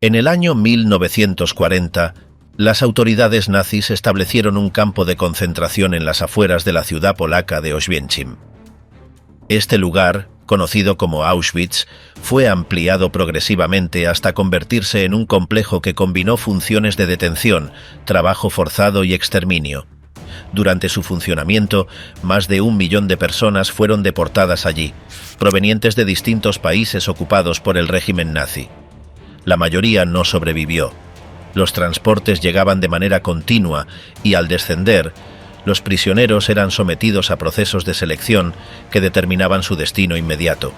En el año 1940, las autoridades nazis establecieron un campo de concentración en las afueras de la ciudad polaca de Oświęcim. Este lugar, conocido como Auschwitz, fue ampliado progresivamente hasta convertirse en un complejo que combinó funciones de detención, trabajo forzado y exterminio. Durante su funcionamiento, más de 1 millón de personas fueron deportadas allí, provenientes de distintos países ocupados por el régimen nazi. La mayoría no sobrevivió. Los transportes llegaban de manera continua y, al descender, los prisioneros eran sometidos a procesos de selección que determinaban su destino inmediato.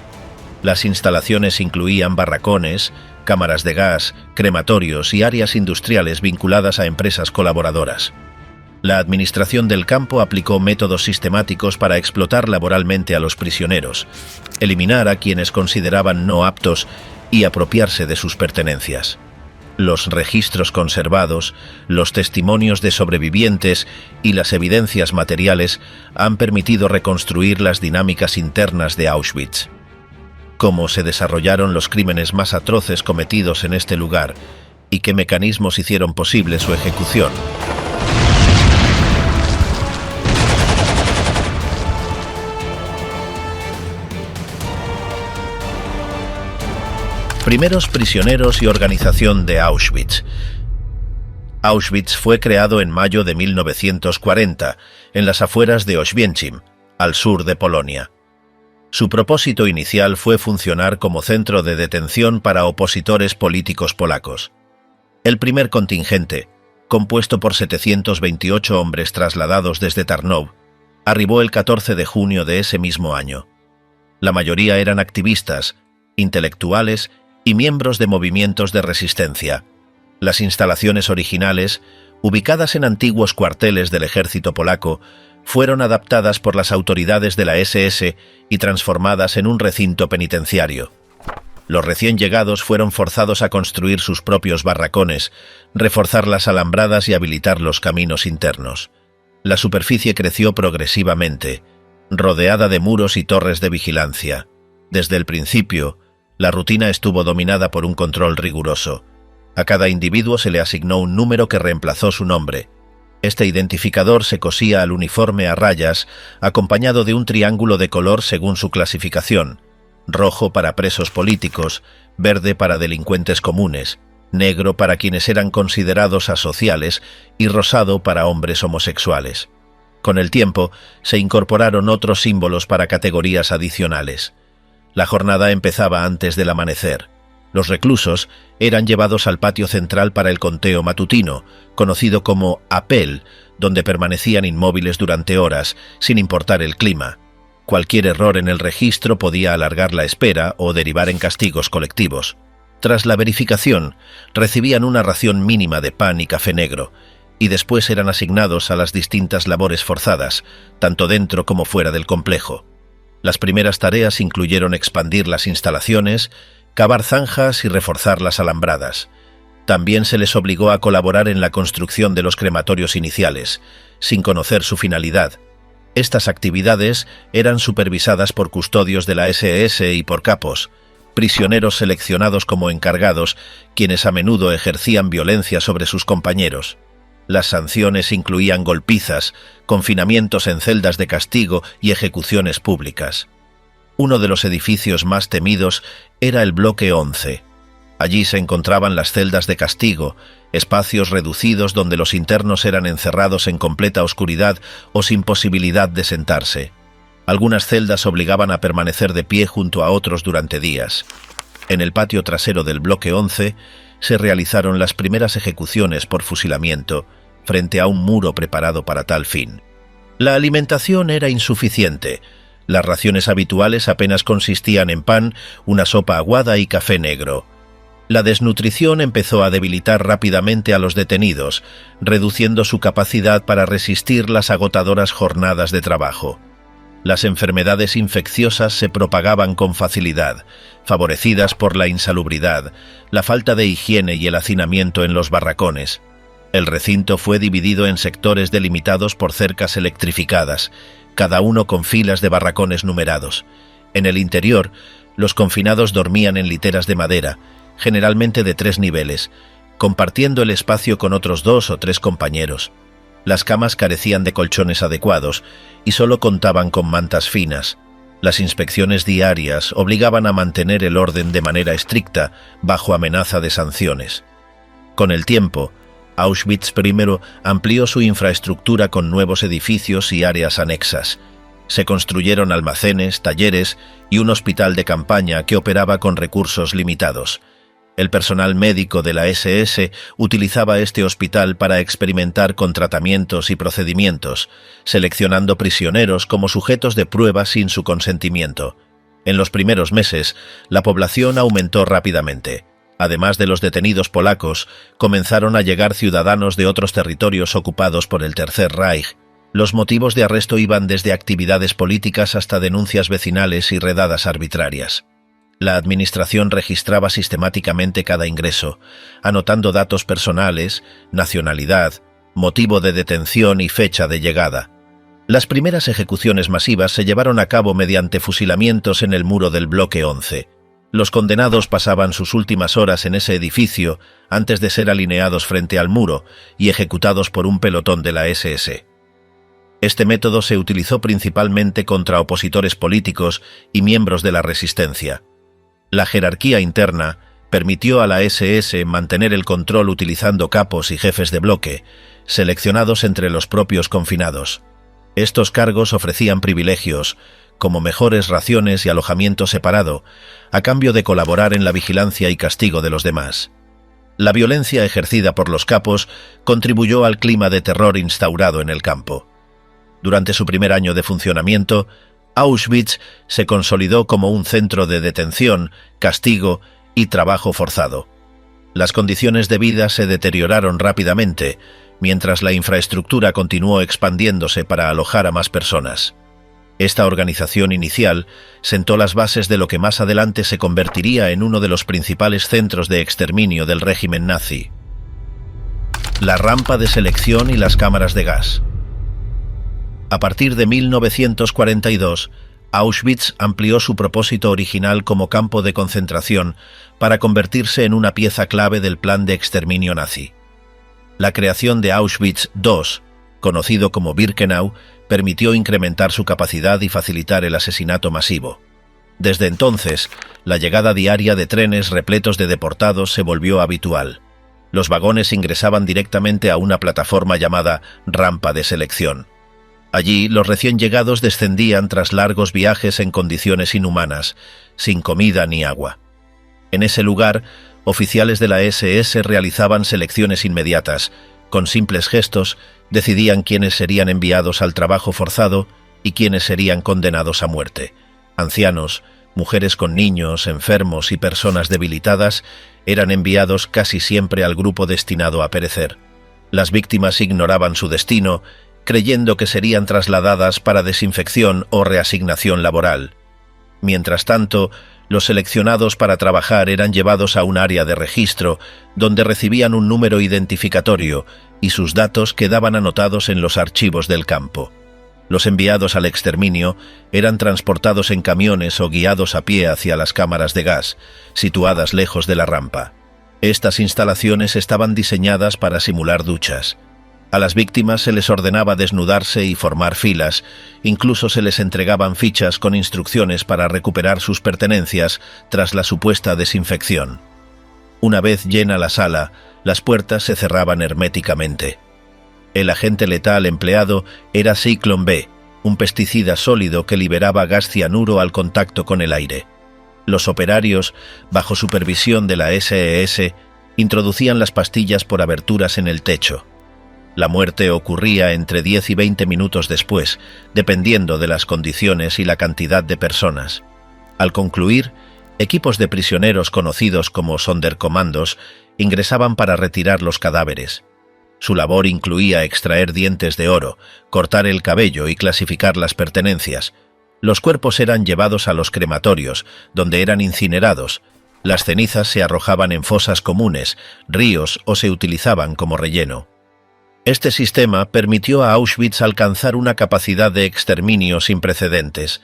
Las instalaciones incluían barracones, cámaras de gas, crematorios y áreas industriales vinculadas a empresas colaboradoras. La administración del campo aplicó métodos sistemáticos para explotar laboralmente a los prisioneros, eliminar a quienes consideraban no aptos y apropiarse de sus pertenencias. Los registros conservados, los testimonios de sobrevivientes y las evidencias materiales han permitido reconstruir las dinámicas internas de Auschwitz. Cómo se desarrollaron los crímenes más atroces cometidos en este lugar y qué mecanismos hicieron posible su ejecución. Primeros prisioneros y organización de Auschwitz. Auschwitz fue creado en mayo de 1940, en las afueras de Oświęcim, al sur de Polonia. Su propósito inicial fue funcionar como centro de detención para opositores políticos polacos. El primer contingente, compuesto por 728 hombres trasladados desde Tarnów, arribó el 14 de junio de ese mismo año. La mayoría eran activistas, intelectuales y miembros de movimientos de resistencia. Las instalaciones originales, ubicadas en antiguos cuarteles del ejército polaco, fueron adaptadas por las autoridades de la SS y transformadas en un recinto penitenciario. Los recién llegados fueron forzados a construir sus propios barracones, reforzar las alambradas y habilitar los caminos internos. La superficie creció progresivamente, rodeada de muros y torres de vigilancia. Desde el principio, la rutina estuvo dominada por un control riguroso. A cada individuo se le asignó un número que reemplazó su nombre. Este identificador se cosía al uniforme a rayas, acompañado de un triángulo de color según su clasificación: rojo para presos políticos, verde para delincuentes comunes, negro para quienes eran considerados asociales y rosado para hombres homosexuales. Con el tiempo, se incorporaron otros símbolos para categorías adicionales. La jornada empezaba antes del amanecer. Los reclusos eran llevados al patio central para el conteo matutino, conocido como apel, donde permanecían inmóviles durante horas, sin importar el clima. Cualquier error en el registro podía alargar la espera o derivar en castigos colectivos. Tras la verificación, recibían una ración mínima de pan y café negro, y después eran asignados a las distintas labores forzadas, tanto dentro como fuera del complejo. Las primeras tareas incluyeron expandir las instalaciones, cavar zanjas y reforzar las alambradas. También se les obligó a colaborar en la construcción de los crematorios iniciales, sin conocer su finalidad. Estas actividades eran supervisadas por custodios de la SS y por capos, prisioneros seleccionados como encargados, quienes a menudo ejercían violencia sobre sus compañeros. Las sanciones incluían golpizas, confinamientos en celdas de castigo y ejecuciones públicas. Uno de los edificios más temidos era el bloque 11. Allí se encontraban las celdas de castigo, espacios reducidos donde los internos eran encerrados en completa oscuridad o sin posibilidad de sentarse. Algunas celdas obligaban a permanecer de pie junto a otros durante días. En el patio trasero del bloque 11 se realizaron las primeras ejecuciones por fusilamiento, frente a un muro preparado para tal fin. La alimentación era insuficiente. Las raciones habituales apenas consistían en pan, una sopa aguada y café negro. La desnutrición empezó a debilitar rápidamente a los detenidos, reduciendo su capacidad para resistir las agotadoras jornadas de trabajo. Las enfermedades infecciosas se propagaban con facilidad, favorecidas por la insalubridad, la falta de higiene y el hacinamiento en los barracones. El recinto fue dividido en sectores delimitados por cercas electrificadas, cada uno con filas de barracones numerados. En el interior, los confinados dormían en literas de madera, generalmente de 3 niveles, compartiendo el espacio con otros 2 o 3 compañeros. Las camas carecían de colchones adecuados y solo contaban con mantas finas. Las inspecciones diarias obligaban a mantener el orden de manera estricta, bajo amenaza de sanciones. Con el tiempo, Auschwitz I amplió su infraestructura con nuevos edificios y áreas anexas. Se construyeron almacenes, talleres y un hospital de campaña que operaba con recursos limitados. El personal médico de la SS utilizaba este hospital para experimentar con tratamientos y procedimientos, seleccionando prisioneros como sujetos de prueba sin su consentimiento. En los primeros meses, la población aumentó rápidamente. Además de los detenidos polacos, comenzaron a llegar ciudadanos de otros territorios ocupados por el Tercer Reich. Los motivos de arresto iban desde actividades políticas hasta denuncias vecinales y redadas arbitrarias. La administración registraba sistemáticamente cada ingreso, anotando datos personales, nacionalidad, motivo de detención y fecha de llegada. Las primeras ejecuciones masivas se llevaron a cabo mediante fusilamientos en el muro del bloque 11. Los condenados pasaban sus últimas horas en ese edificio antes de ser alineados frente al muro y ejecutados por un pelotón de la SS. Este método se utilizó principalmente contra opositores políticos y miembros de la resistencia. La jerarquía interna permitió a la SS mantener el control utilizando capos y jefes de bloque, seleccionados entre los propios confinados. Estos cargos ofrecían privilegios, como mejores raciones y alojamiento separado, a cambio de colaborar en la vigilancia y castigo de los demás. La violencia ejercida por los capos contribuyó al clima de terror instaurado en el campo. Durante su primer año de funcionamiento, Auschwitz se consolidó como un centro de detención, castigo y trabajo forzado. Las condiciones de vida se deterioraron rápidamente, mientras la infraestructura continuó expandiéndose para alojar a más personas. Esta organización inicial sentó las bases de lo que más adelante se convertiría en uno de los principales centros de exterminio del régimen nazi. La rampa de selección y las cámaras de gas. A partir de 1942, Auschwitz amplió su propósito original como campo de concentración para convertirse en una pieza clave del plan de exterminio nazi. La creación de Auschwitz II, conocido como Birkenau, permitió incrementar su capacidad y facilitar el asesinato masivo. Desde entonces, la llegada diaria de trenes repletos de deportados se volvió habitual. Los vagones ingresaban directamente a una plataforma llamada rampa de selección. Allí, los recién llegados descendían tras largos viajes en condiciones inhumanas, sin comida ni agua. En ese lugar, oficiales de la SS realizaban selecciones inmediatas. Con simples gestos, decidían quiénes serían enviados al trabajo forzado y quiénes serían condenados a muerte. Ancianos, mujeres con niños, enfermos y personas debilitadas eran enviados casi siempre al grupo destinado a perecer. Las víctimas ignoraban su destino, creyendo que serían trasladadas para desinfección o reasignación laboral. Mientras tanto, los seleccionados para trabajar eran llevados a un área de registro, donde recibían un número identificatorio y sus datos quedaban anotados en los archivos del campo. Los enviados al exterminio eran transportados en camiones o guiados a pie hacia las cámaras de gas, situadas lejos de la rampa. Estas instalaciones estaban diseñadas para simular duchas. A las víctimas se les ordenaba desnudarse y formar filas, incluso se les entregaban fichas con instrucciones para recuperar sus pertenencias tras la supuesta desinfección. Una vez llena la sala, las puertas se cerraban herméticamente. El agente letal empleado era Zyklon B, un pesticida sólido que liberaba gas cianuro al contacto con el aire. Los operarios, bajo supervisión de la SS, introducían las pastillas por aberturas en el techo. La muerte ocurría entre 10 y 20 minutos después, dependiendo de las condiciones y la cantidad de personas. Al concluir, equipos de prisioneros conocidos como Sonderkommandos ingresaban para retirar los cadáveres. Su labor incluía extraer dientes de oro, cortar el cabello y clasificar las pertenencias. Los cuerpos eran llevados a los crematorios, donde eran incinerados. Las cenizas se arrojaban en fosas comunes, ríos o se utilizaban como relleno. Este sistema permitió a Auschwitz alcanzar una capacidad de exterminio sin precedentes.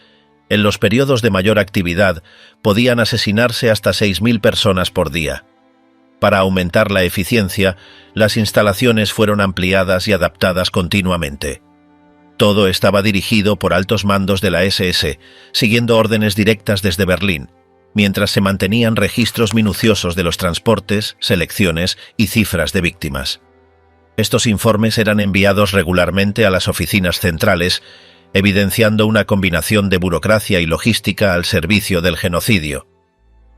En los periodos de mayor actividad podían asesinarse hasta 6.000 personas por día. Para aumentar la eficiencia, las instalaciones fueron ampliadas y adaptadas continuamente. Todo estaba dirigido por altos mandos de la SS, siguiendo órdenes directas desde Berlín, mientras se mantenían registros minuciosos de los transportes, selecciones y cifras de víctimas. Estos informes eran enviados regularmente a las oficinas centrales, evidenciando una combinación de burocracia y logística al servicio del genocidio.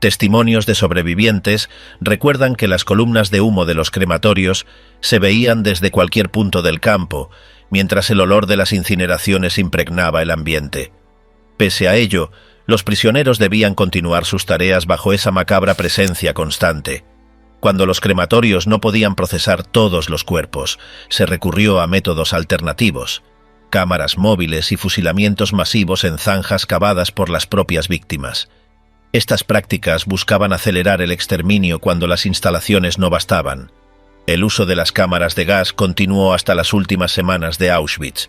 Testimonios de sobrevivientes recuerdan que las columnas de humo de los crematorios se veían desde cualquier punto del campo, mientras el olor de las incineraciones impregnaba el ambiente. Pese a ello, los prisioneros debían continuar sus tareas bajo esa macabra presencia constante. Cuando los crematorios no podían procesar todos los cuerpos, se recurrió a métodos alternativos: cámaras móviles y fusilamientos masivos en zanjas cavadas por las propias víctimas. Estas prácticas buscaban acelerar el exterminio cuando las instalaciones no bastaban. El uso de las cámaras de gas continuó hasta las últimas semanas de Auschwitz.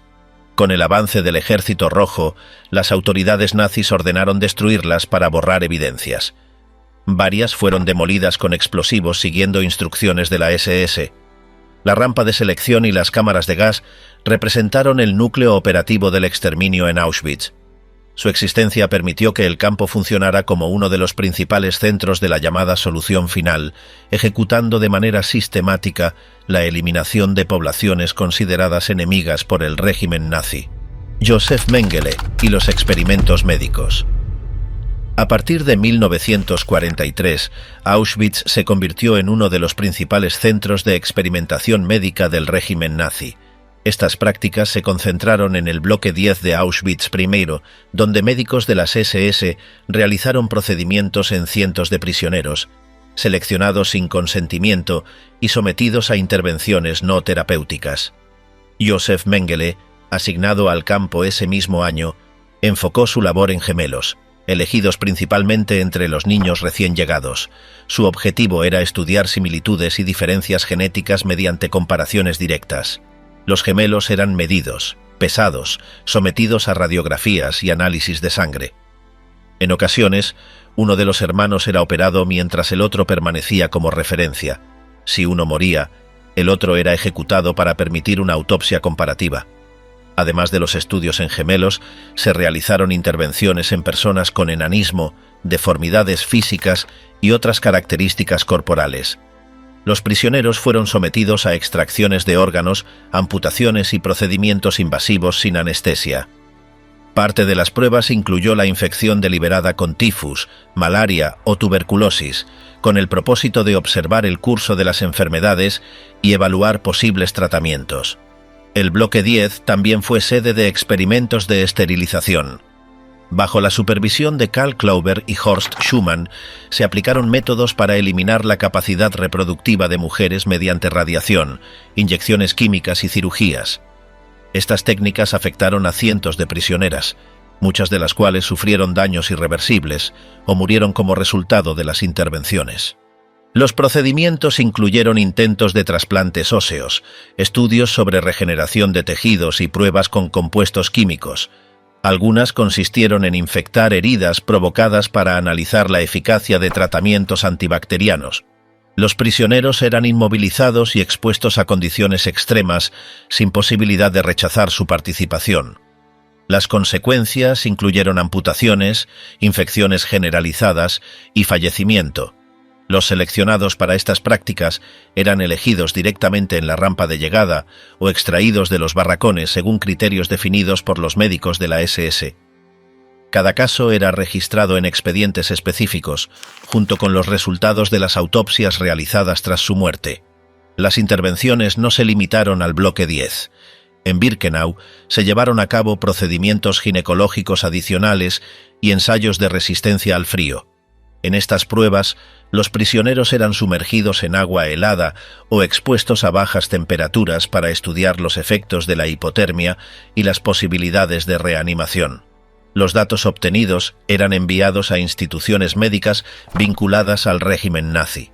Con el avance del Ejército Rojo, las autoridades nazis ordenaron destruirlas para borrar evidencias. Varias fueron demolidas con explosivos siguiendo instrucciones de la SS. La rampa de selección y las cámaras de gas representaron el núcleo operativo del exterminio en Auschwitz. Su existencia permitió que el campo funcionara como uno de los principales centros de la llamada solución final, ejecutando de manera sistemática la eliminación de poblaciones consideradas enemigas por el régimen nazi. Josef Mengele y los experimentos médicos. A partir de 1943, Auschwitz se convirtió en uno de los principales centros de experimentación médica del régimen nazi. Estas prácticas se concentraron en el bloque 10 de Auschwitz I, donde médicos de las SS realizaron procedimientos en cientos de prisioneros, seleccionados sin consentimiento y sometidos a intervenciones no terapéuticas. Josef Mengele, asignado al campo ese mismo año, enfocó su labor en gemelos, elegidos principalmente entre los niños recién llegados. Su objetivo era estudiar similitudes y diferencias genéticas mediante comparaciones directas. Los gemelos eran medidos, pesados, sometidos a radiografías y análisis de sangre. En ocasiones, uno de los hermanos era operado mientras el otro permanecía como referencia. Si uno moría, el otro era ejecutado para permitir una autopsia comparativa. Además de los estudios en gemelos, se realizaron intervenciones en personas con enanismo, deformidades físicas y otras características corporales. Los prisioneros fueron sometidos a extracciones de órganos, amputaciones y procedimientos invasivos sin anestesia. Parte de las pruebas incluyó la infección deliberada con tifus, malaria o tuberculosis, con el propósito de observar el curso de las enfermedades y evaluar posibles tratamientos. El bloque 10 también fue sede de experimentos de esterilización. Bajo la supervisión de Karl Klauber y Horst Schumann, se aplicaron métodos para eliminar la capacidad reproductiva de mujeres mediante radiación, inyecciones químicas y cirugías. Estas técnicas afectaron a cientos de prisioneras, muchas de las cuales sufrieron daños irreversibles o murieron como resultado de las intervenciones. Los procedimientos incluyeron intentos de trasplantes óseos, estudios sobre regeneración de tejidos y pruebas con compuestos químicos. Algunas consistieron en infectar heridas provocadas para analizar la eficacia de tratamientos antibacterianos. Los prisioneros eran inmovilizados y expuestos a condiciones extremas, sin posibilidad de rechazar su participación. Las consecuencias incluyeron amputaciones, infecciones generalizadas y fallecimiento. Los seleccionados para estas prácticas eran elegidos directamente en la rampa de llegada o extraídos de los barracones según criterios definidos por los médicos de la SS. Cada caso era registrado en expedientes específicos, junto con los resultados de las autopsias realizadas tras su muerte. Las intervenciones no se limitaron al bloque 10. En Birkenau se llevaron a cabo procedimientos ginecológicos adicionales y ensayos de resistencia al frío. En estas pruebas, los prisioneros eran sumergidos en agua helada o expuestos a bajas temperaturas para estudiar los efectos de la hipotermia y las posibilidades de reanimación. Los datos obtenidos eran enviados a instituciones médicas vinculadas al régimen nazi.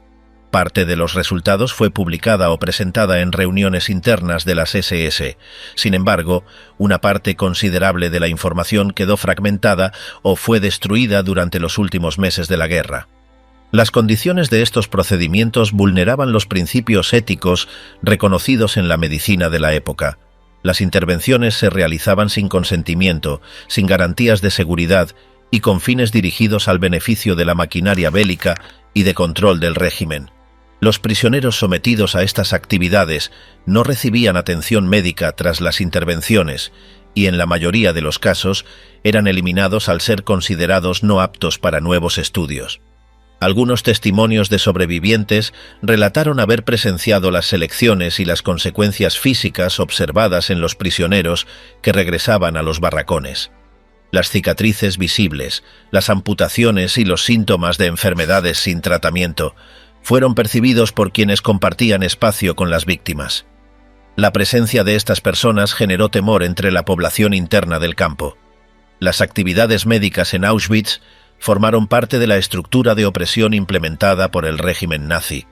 Parte de los resultados fue publicada o presentada en reuniones internas de las SS. Sin embargo, una parte considerable de la información quedó fragmentada o fue destruida durante los últimos meses de la guerra. Las condiciones de estos procedimientos vulneraban los principios éticos reconocidos en la medicina de la época. Las intervenciones se realizaban sin consentimiento, sin garantías de seguridad y con fines dirigidos al beneficio de la maquinaria bélica y de control del régimen. Los prisioneros sometidos a estas actividades no recibían atención médica tras las intervenciones y, en la mayoría de los casos, eran eliminados al ser considerados no aptos para nuevos estudios. Algunos testimonios de sobrevivientes relataron haber presenciado las selecciones y las consecuencias físicas observadas en los prisioneros que regresaban a los barracones. Las cicatrices visibles, las amputaciones y los síntomas de enfermedades sin tratamiento fueron percibidos por quienes compartían espacio con las víctimas. La presencia de estas personas generó temor entre la población interna del campo. Las actividades médicas en Auschwitz formaron parte de la estructura de opresión implementada por el régimen nazi.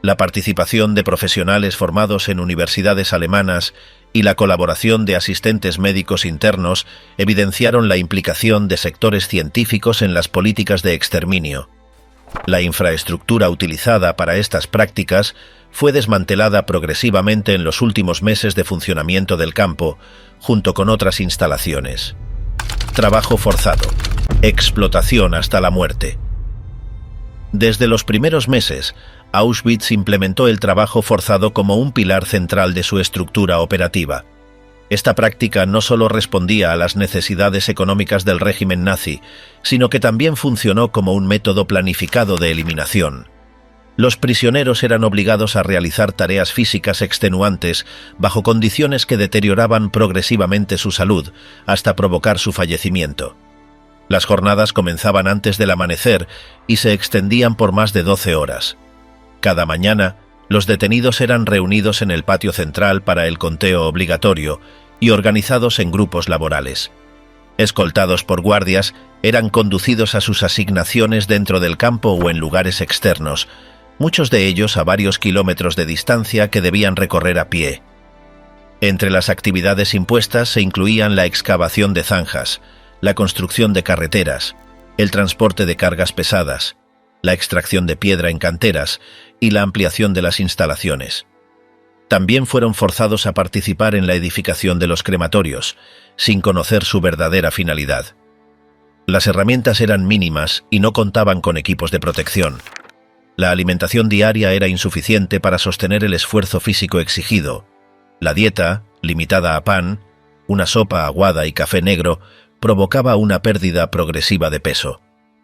La participación de profesionales formados en universidades alemanas y la colaboración de asistentes médicos internos evidenciaron la implicación de sectores científicos en las políticas de exterminio. La infraestructura utilizada para estas prácticas fue desmantelada progresivamente en los últimos meses de funcionamiento del campo, junto con otras instalaciones. Trabajo forzado. Explotación hasta la muerte. Desde los primeros meses, Auschwitz implementó el trabajo forzado como un pilar central de su estructura operativa. Esta práctica no solo respondía a las necesidades económicas del régimen nazi, sino que también funcionó como un método planificado de eliminación. Los prisioneros eran obligados a realizar tareas físicas extenuantes bajo condiciones que deterioraban progresivamente su salud, hasta provocar su fallecimiento. Las jornadas comenzaban antes del amanecer y se extendían por más de 12 horas. Cada mañana, los detenidos eran reunidos en el patio central para el conteo obligatorio y organizados en grupos laborales. Escoltados por guardias, eran conducidos a sus asignaciones dentro del campo o en lugares externos, muchos de ellos a varios kilómetros de distancia que debían recorrer a pie. Entre las actividades impuestas se incluían la excavación de zanjas, la construcción de carreteras, el transporte de cargas pesadas, la extracción de piedra en canteras y la ampliación de las instalaciones. También fueron forzados a participar en la edificación de los crematorios, sin conocer su verdadera finalidad. Las herramientas eran mínimas y no contaban con equipos de protección. La alimentación diaria era insuficiente para sostener el esfuerzo físico exigido. La dieta, limitada a pan, una sopa aguada y café negro, provocaba una pérdida progresiva de peso.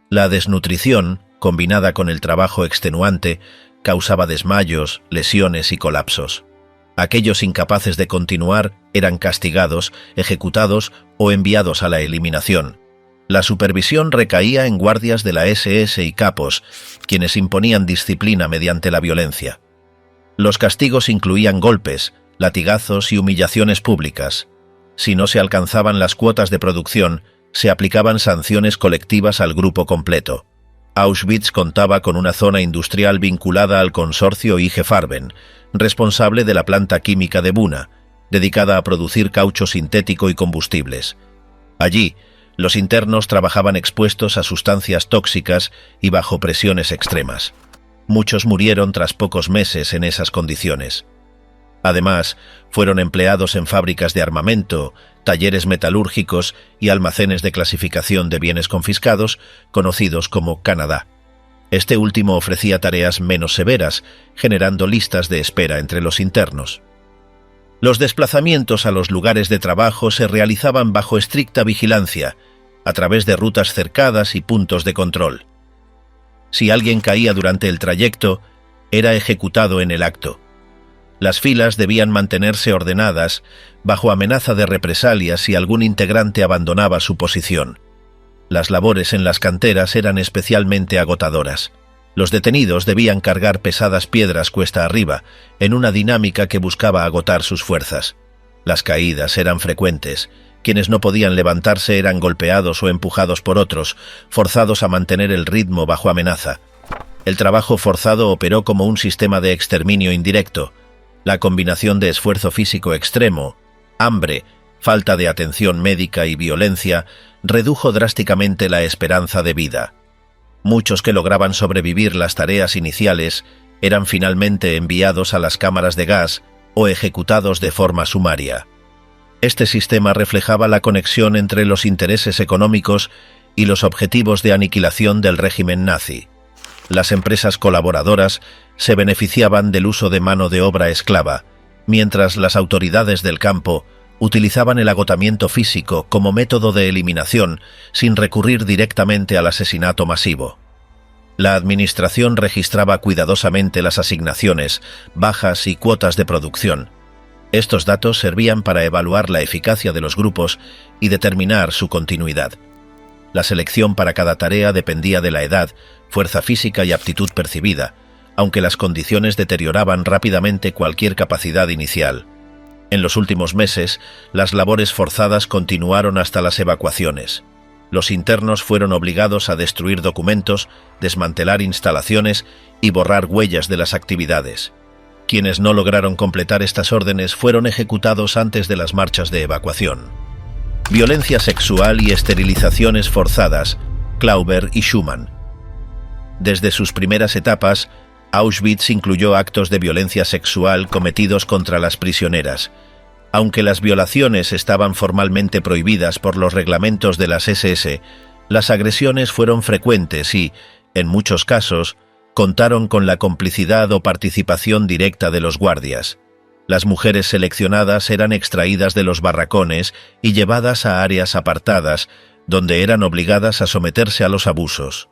La desnutrición, combinada con el trabajo extenuante, causaba desmayos, lesiones y colapsos. Aquellos incapaces de continuar eran castigados, ejecutados o enviados a la eliminación. La supervisión recaía en guardias de la SS y capos, quienes imponían disciplina mediante la violencia. Los castigos incluían golpes, latigazos y humillaciones públicas. Si no se alcanzaban las cuotas de producción, se aplicaban sanciones colectivas al grupo completo. Auschwitz contaba con una zona industrial vinculada al consorcio IG Farben, responsable de la planta química de Buna, dedicada a producir caucho sintético y combustibles. Allí, los internos trabajaban expuestos a sustancias tóxicas y bajo presiones extremas. Muchos murieron tras pocos meses en esas condiciones. Además, fueron empleados en fábricas de armamento, talleres metalúrgicos y almacenes de clasificación de bienes confiscados, conocidos como Canadá. Este último ofrecía tareas menos severas, generando listas de espera entre los internos. Los desplazamientos a los lugares de trabajo se realizaban bajo estricta vigilancia, a través de rutas cercadas y puntos de control. Si alguien caía durante el trayecto, era ejecutado en el acto. Las filas debían mantenerse ordenadas, bajo amenaza de represalias si algún integrante abandonaba su posición. Las labores en las canteras eran especialmente agotadoras. Los detenidos debían cargar pesadas piedras cuesta arriba, en una dinámica que buscaba agotar sus fuerzas. Las caídas eran frecuentes. Quienes no podían levantarse eran golpeados o empujados por otros, forzados a mantener el ritmo bajo amenaza. El trabajo forzado operó como un sistema de exterminio indirecto. La combinación de esfuerzo físico extremo, hambre, falta de atención médica y violencia redujo drásticamente la esperanza de vida. Muchos que lograban sobrevivir las tareas iniciales eran finalmente enviados a las cámaras de gas o ejecutados de forma sumaria. Este sistema reflejaba la conexión entre los intereses económicos y los objetivos de aniquilación del régimen nazi. Las empresas colaboradoras se beneficiaban del uso de mano de obra esclava, mientras las autoridades del campo utilizaban el agotamiento físico como método de eliminación sin recurrir directamente al asesinato masivo. La administración registraba cuidadosamente las asignaciones, bajas y cuotas de producción. Estos datos servían para evaluar la eficacia de los grupos y determinar su continuidad. La selección para cada tarea dependía de la edad, fuerza física y aptitud percibida, aunque las condiciones deterioraban rápidamente cualquier capacidad inicial. En los últimos meses, las labores forzadas continuaron hasta las evacuaciones. Los internos fueron obligados a destruir documentos, desmantelar instalaciones y borrar huellas de las actividades. Quienes no lograron completar estas órdenes fueron ejecutados antes de las marchas de evacuación. Violencia sexual y esterilizaciones forzadas, Klauber y Schumann. Desde sus primeras etapas, Auschwitz incluyó actos de violencia sexual cometidos contra las prisioneras. Aunque las violaciones estaban formalmente prohibidas por los reglamentos de las SS, las agresiones fueron frecuentes y, en muchos casos, contaron con la complicidad o participación directa de los guardias. Las mujeres seleccionadas eran extraídas de los barracones y llevadas a áreas apartadas, donde eran obligadas a someterse a los abusos.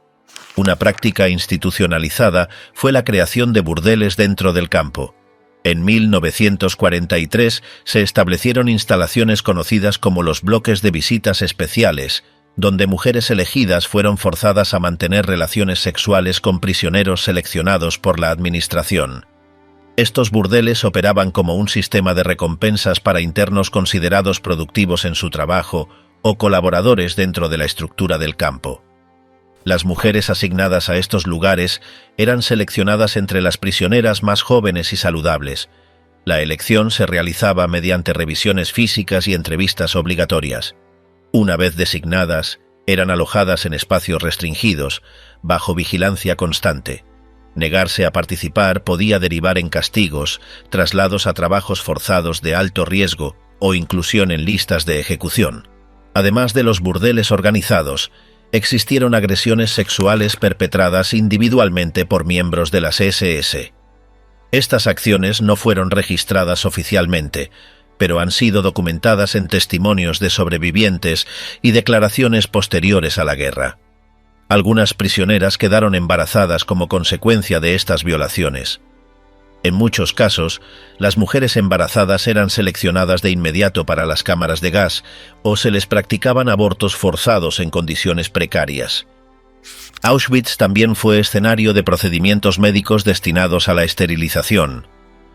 Una práctica institucionalizada fue la creación de burdeles dentro del campo. En 1943 se establecieron instalaciones conocidas como los bloques de visitas especiales, donde mujeres elegidas fueron forzadas a mantener relaciones sexuales con prisioneros seleccionados por la administración. Estos burdeles operaban como un sistema de recompensas para internos considerados productivos en su trabajo o colaboradores dentro de la estructura del campo. Las mujeres asignadas a estos lugares eran seleccionadas entre las prisioneras más jóvenes y saludables. La elección se realizaba mediante revisiones físicas y entrevistas obligatorias. Una vez designadas, eran alojadas en espacios restringidos, bajo vigilancia constante. Negarse a participar podía derivar en castigos, traslados a trabajos forzados de alto riesgo o inclusión en listas de ejecución. Además de los burdeles organizados, existieron agresiones sexuales perpetradas individualmente por miembros de las SS. Estas acciones no fueron registradas oficialmente, pero han sido documentadas en testimonios de sobrevivientes y declaraciones posteriores a la guerra. Algunas prisioneras quedaron embarazadas como consecuencia de estas violaciones. En muchos casos, las mujeres embarazadas eran seleccionadas de inmediato para las cámaras de gas o se les practicaban abortos forzados en condiciones precarias. Auschwitz también fue escenario de procedimientos médicos destinados a la esterilización.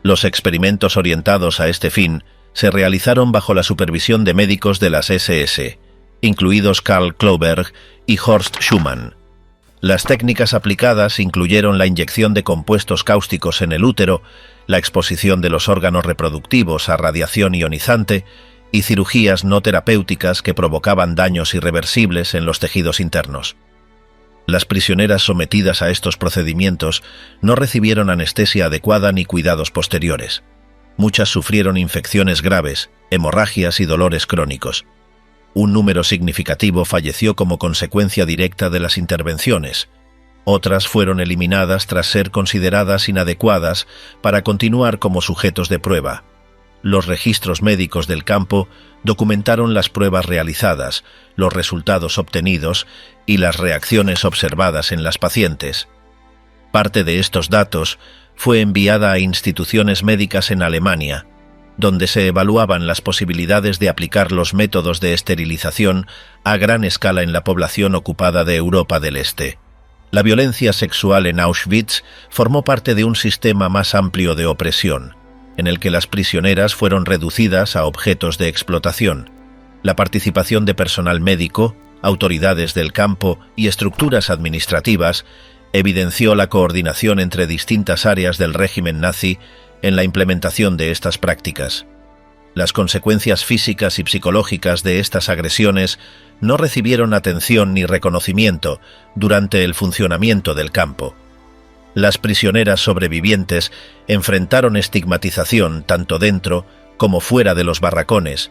Los experimentos orientados a este fin se realizaron bajo la supervisión de médicos de las SS, incluidos Karl Klauber y Horst Schumann. Las técnicas aplicadas incluyeron la inyección de compuestos cáusticos en el útero, la exposición de los órganos reproductivos a radiación ionizante y cirugías no terapéuticas que provocaban daños irreversibles en los tejidos internos. Las prisioneras sometidas a estos procedimientos no recibieron anestesia adecuada ni cuidados posteriores. Muchas sufrieron infecciones graves, hemorragias y dolores crónicos. Un número significativo falleció como consecuencia directa de las intervenciones. Otras fueron eliminadas tras ser consideradas inadecuadas para continuar como sujetos de prueba. Los registros médicos del campo documentaron las pruebas realizadas, los resultados obtenidos y las reacciones observadas en las pacientes. Parte de estos datos fue enviada a instituciones médicas en Alemania, donde se evaluaban las posibilidades de aplicar los métodos de esterilización a gran escala en la población ocupada de Europa del Este. La violencia sexual en Auschwitz formó parte de un sistema más amplio de opresión, en el que las prisioneras fueron reducidas a objetos de explotación. La participación de personal médico, autoridades del campo y estructuras administrativas evidenció la coordinación entre distintas áreas del régimen nazi en la implementación de estas prácticas. Las consecuencias físicas y psicológicas de estas agresiones no recibieron atención ni reconocimiento durante el funcionamiento del campo. Las prisioneras sobrevivientes enfrentaron estigmatización tanto dentro como fuera de los barracones,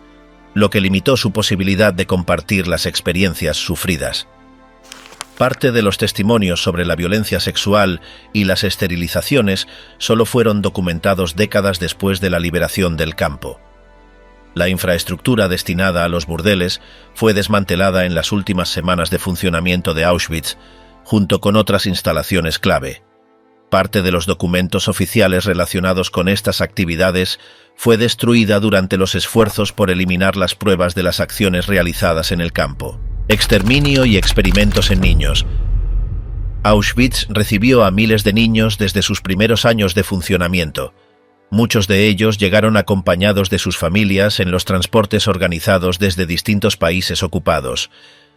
lo que limitó su posibilidad de compartir las experiencias sufridas. Parte de los testimonios sobre la violencia sexual y las esterilizaciones solo fueron documentados décadas después de la liberación del campo. La infraestructura destinada a los burdeles fue desmantelada en las últimas semanas de funcionamiento de Auschwitz, junto con otras instalaciones clave. Parte de los documentos oficiales relacionados con estas actividades fue destruida durante los esfuerzos por eliminar las pruebas de las acciones realizadas en el campo. Exterminio y experimentos en niños. Auschwitz recibió a miles de niños desde sus primeros años de funcionamiento. Muchos de ellos llegaron acompañados de sus familias en los transportes organizados desde distintos países ocupados.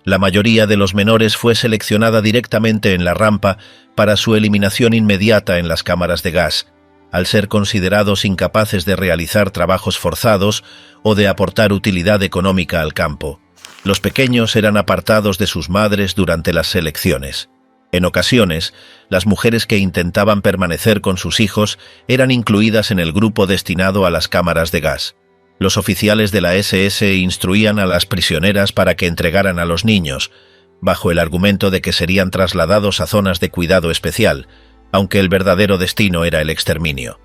La mayoría de los menores fue seleccionada directamente en la rampa para su eliminación inmediata en las cámaras de gas, al ser considerados incapaces de realizar trabajos forzados o de aportar utilidad económica al campo. Los pequeños eran apartados de sus madres durante las selecciones. En ocasiones, las mujeres que intentaban permanecer con sus hijos eran incluidas en el grupo destinado a las cámaras de gas. Los oficiales de la SS instruían a las prisioneras para que entregaran a los niños, bajo el argumento de que serían trasladados a zonas de cuidado especial, aunque el verdadero destino era el exterminio.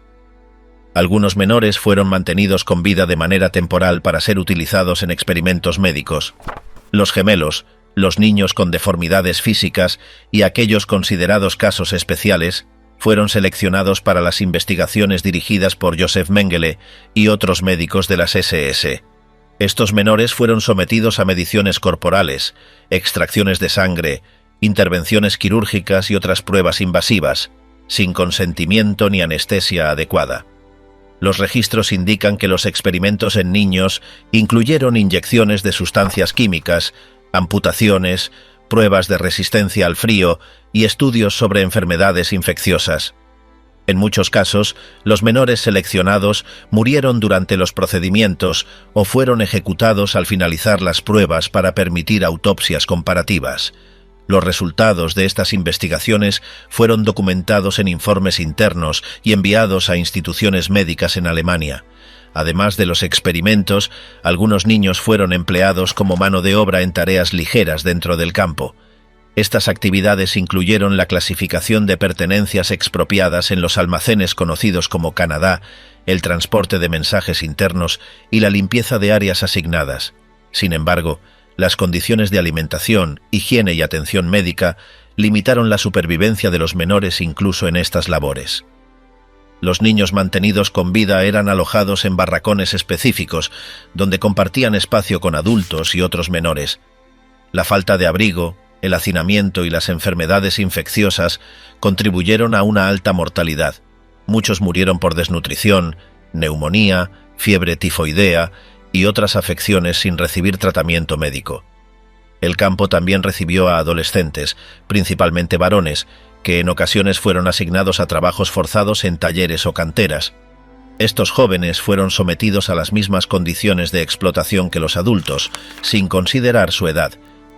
Algunos menores fueron mantenidos con vida de manera temporal para ser utilizados en experimentos médicos. Los gemelos, los niños con deformidades físicas y aquellos considerados casos especiales fueron seleccionados para las investigaciones dirigidas por Josef Mengele y otros médicos de las SS. Estos menores fueron sometidos a mediciones corporales, extracciones de sangre, intervenciones quirúrgicas y otras pruebas invasivas, sin consentimiento ni anestesia adecuada. Los registros indican que los experimentos en niños incluyeron inyecciones de sustancias químicas, amputaciones, pruebas de resistencia al frío y estudios sobre enfermedades infecciosas. En muchos casos, los menores seleccionados murieron durante los procedimientos o fueron ejecutados al finalizar las pruebas para permitir autopsias comparativas. Los resultados de estas investigaciones fueron documentados en informes internos y enviados a instituciones médicas en Alemania. Además de los experimentos, algunos niños fueron empleados como mano de obra en tareas ligeras dentro del campo. Estas actividades incluyeron la clasificación de pertenencias expropiadas en los almacenes conocidos como Canadá, el transporte de mensajes internos y la limpieza de áreas asignadas. Sin embargo, las condiciones de alimentación, higiene y atención médica limitaron la supervivencia de los menores incluso en estas labores. Los niños mantenidos con vida eran alojados en barracones específicos, donde compartían espacio con adultos y otros menores. La falta de abrigo, el hacinamiento y las enfermedades infecciosas contribuyeron a una alta mortalidad. Muchos murieron por desnutrición, neumonía, fiebre tifoidea y otras afecciones sin recibir tratamiento médico. El campo también recibió a adolescentes, principalmente varones, que en ocasiones fueron asignados a trabajos forzados en talleres o canteras. Estos jóvenes fueron sometidos a las mismas condiciones de explotación que los adultos, sin considerar su edad.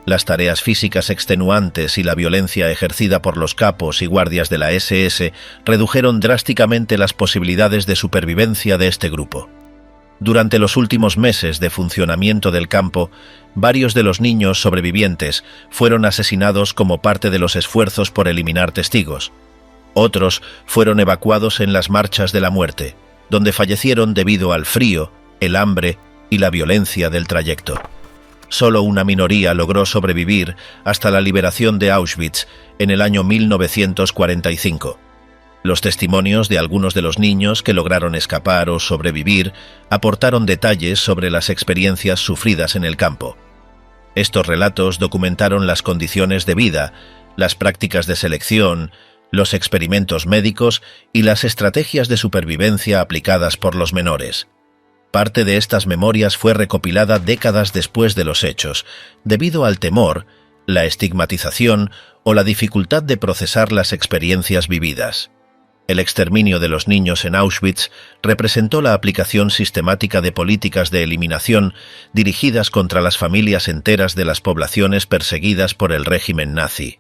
Las tareas físicas extenuantes y la violencia ejercida por los capos y guardias de la SS redujeron drásticamente las posibilidades de supervivencia de este grupo. Durante los últimos meses de funcionamiento del campo, varios de los niños sobrevivientes fueron asesinados como parte de los esfuerzos por eliminar testigos. Otros fueron evacuados en las marchas de la muerte, donde fallecieron debido al frío, el hambre y la violencia del trayecto. Solo una minoría logró sobrevivir hasta la liberación de Auschwitz en el año 1945. Los testimonios de algunos de los niños que lograron escapar o sobrevivir aportaron detalles sobre las experiencias sufridas en el campo. Estos relatos documentaron las condiciones de vida, las prácticas de selección, los experimentos médicos y las estrategias de supervivencia aplicadas por los menores. Parte de estas memorias fue recopilada décadas después de los hechos, debido al temor, la estigmatización o la dificultad de procesar las experiencias vividas. El exterminio de los niños en Auschwitz representó la aplicación sistemática de políticas de eliminación dirigidas contra las familias enteras de las poblaciones perseguidas por el régimen nazi.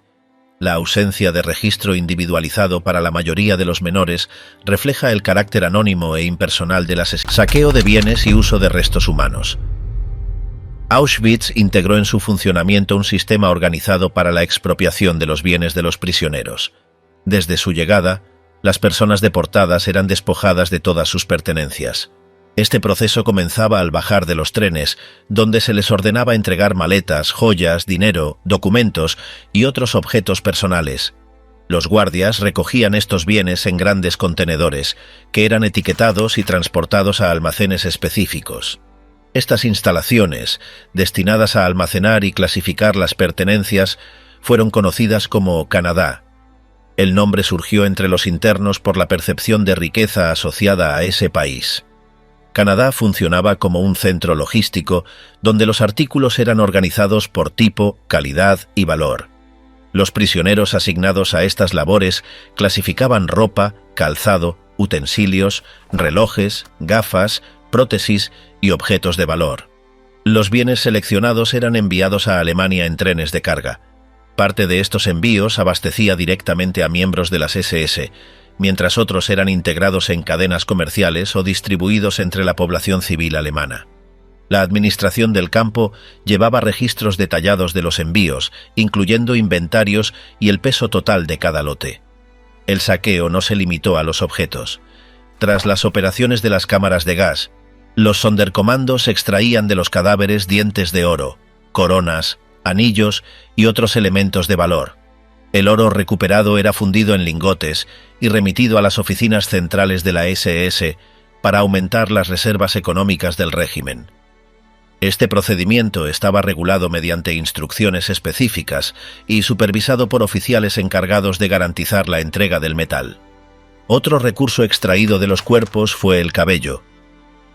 La ausencia de registro individualizado para la mayoría de los menores refleja el carácter anónimo e impersonal del saqueo de bienes y uso de restos humanos. Auschwitz integró en su funcionamiento un sistema organizado para la expropiación de los bienes de los prisioneros. Desde su llegada, las personas deportadas eran despojadas de todas sus pertenencias. Este proceso comenzaba al bajar de los trenes, donde se les ordenaba entregar maletas, joyas, dinero, documentos y otros objetos personales. Los guardias recogían estos bienes en grandes contenedores, que eran etiquetados y transportados a almacenes específicos. Estas instalaciones, destinadas a almacenar y clasificar las pertenencias, fueron conocidas como Canadá. El nombre surgió entre los internos por la percepción de riqueza asociada a ese país. Canadá funcionaba como un centro logístico donde los artículos eran organizados por tipo, calidad y valor. Los prisioneros asignados a estas labores clasificaban ropa, calzado, utensilios, relojes, gafas, prótesis y objetos de valor. Los bienes seleccionados eran enviados a Alemania en trenes de carga. Parte de estos envíos abastecía directamente a miembros de las SS, mientras otros eran integrados en cadenas comerciales o distribuidos entre la población civil alemana. La administración del campo llevaba registros detallados de los envíos, incluyendo inventarios y el peso total de cada lote. El saqueo no se limitó a los objetos. Tras las operaciones de las cámaras de gas, los Sonderkommandos extraían de los cadáveres dientes de oro, coronas, anillos y otros elementos de valor. El oro recuperado era fundido en lingotes y remitido a las oficinas centrales de la SS para aumentar las reservas económicas del régimen. Este procedimiento estaba regulado mediante instrucciones específicas y supervisado por oficiales encargados de garantizar la entrega del metal. Otro recurso extraído de los cuerpos fue el cabello.